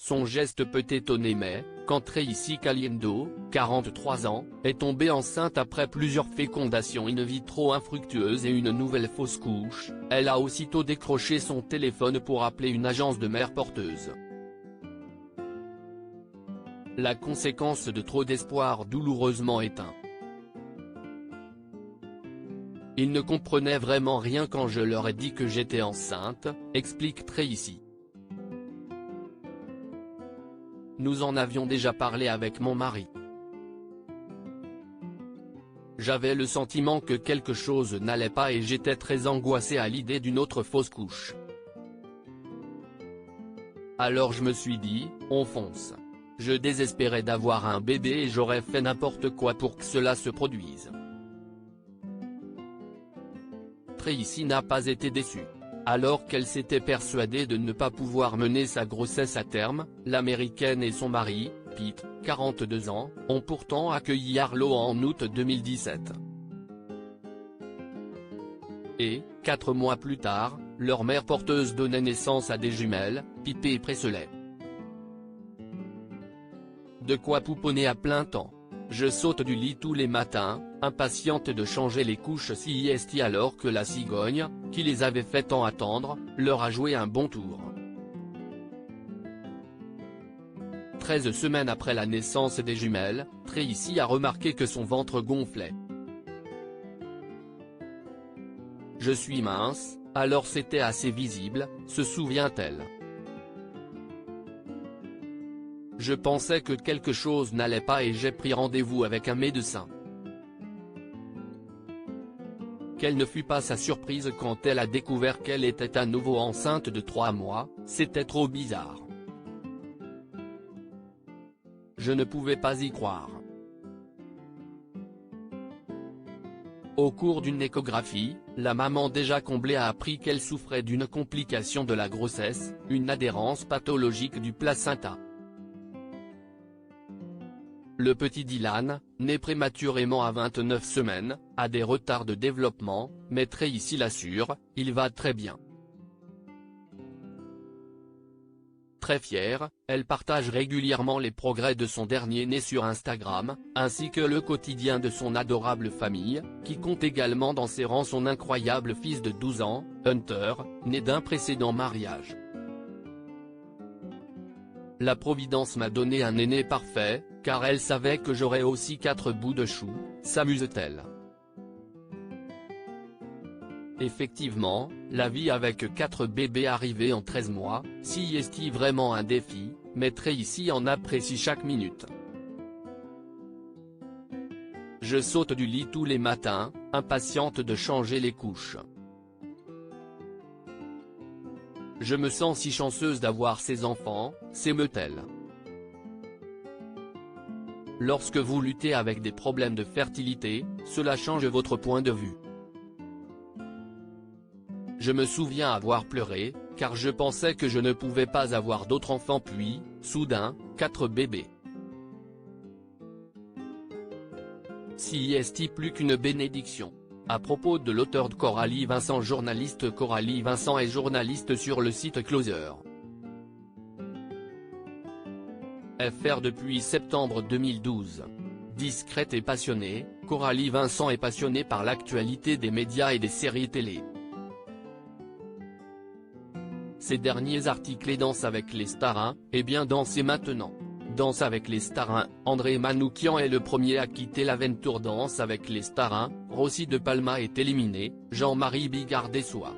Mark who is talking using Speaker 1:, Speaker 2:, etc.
Speaker 1: Son geste peut étonner mais, quand Tracy Caliendo, 43 ans, est tombée enceinte après plusieurs fécondations in vitro infructueuses et une nouvelle fausse couche, elle a aussitôt décroché son téléphone pour appeler une agence de mères porteuses. La conséquence de trop d'espoir douloureusement éteint. Ils ne comprenaient vraiment rien quand je leur ai dit que j'étais enceinte, explique Tracy. Nous en avions déjà parlé avec mon mari. J'avais le sentiment que quelque chose n'allait pas et j'étais très angoissée à l'idée d'une autre fausse couche. Alors je me suis dit, on fonce. Je désespérais d'avoir un bébé et j'aurais fait n'importe quoi pour que cela se produise. Tracy n'a pas été déçue. Alors qu'elle s'était persuadée de ne pas pouvoir mener sa grossesse à terme, l'Américaine et son mari, Pete, 42 ans, ont pourtant accueilli Arlo en août 2017. Et, 4 mois plus tard, leur mère porteuse donnait naissance à des jumelles, Pipé et Presley. De quoi pouponner à plein temps. Je saute du lit tous les matins, impatiente de changer les couches CIST alors que la cigogne, qui les avait fait tant attendre, leur a joué un bon tour. 13 semaines après la naissance des jumelles, Tracy a remarqué que son ventre gonflait. Je suis mince, alors c'était assez visible, se souvient-elle. Je pensais que quelque chose n'allait pas et j'ai pris rendez-vous avec un médecin. Quelle ne fut pas sa surprise quand elle a découvert qu'elle était à nouveau enceinte de 3 mois, c'était trop bizarre. Je ne pouvais pas y croire. Au cours d'une échographie, la maman déjà comblée a appris qu'elle souffrait d'une complication de la grossesse, une adhérence pathologique du placenta. Le petit Dylan, né prématurément à 29 semaines, a des retards de développement, mais Tracy l'assure, il va très bien. Très fière, elle partage régulièrement les progrès de son dernier-né sur Instagram, ainsi que le quotidien de son adorable famille, qui compte également dans ses rangs son incroyable fils de 12 ans, Hunter, né d'un précédent mariage. La Providence m'a donné un aîné parfait, car elle savait que j'aurais aussi 4 bouts de chou, s'amuse-t-elle. Effectivement, la vie avec 4 bébés arrivés en 13 mois, est vraiment un défi, mais Tracy en apprécie chaque minute. Je saute du lit tous les matins, impatiente de changer les couches. Je me sens si chanceuse d'avoir ces enfants, s'émeut-elle. Lorsque vous luttez avec des problèmes de fertilité, cela change votre point de vue. Je me souviens avoir pleuré, car je pensais que je ne pouvais pas avoir d'autres enfants puis, soudain, 4 bébés. CIST plus qu'une bénédiction. À propos de l'auteur de Coralie Vincent. Journaliste Coralie Vincent est journaliste sur le site Closer. FR depuis septembre 2012. Discrète et passionnée, Coralie Vincent est passionnée par l'actualité des médias et des séries télé. Ses derniers articles et Danse avec les stars 1, et bien Danser maintenant. Danse avec les stars 1, André Manoukian est le premier à quitter l'aventure Danse avec les stars 1, Rossi de Palma est éliminé, Jean-Marie Bigard déçoit.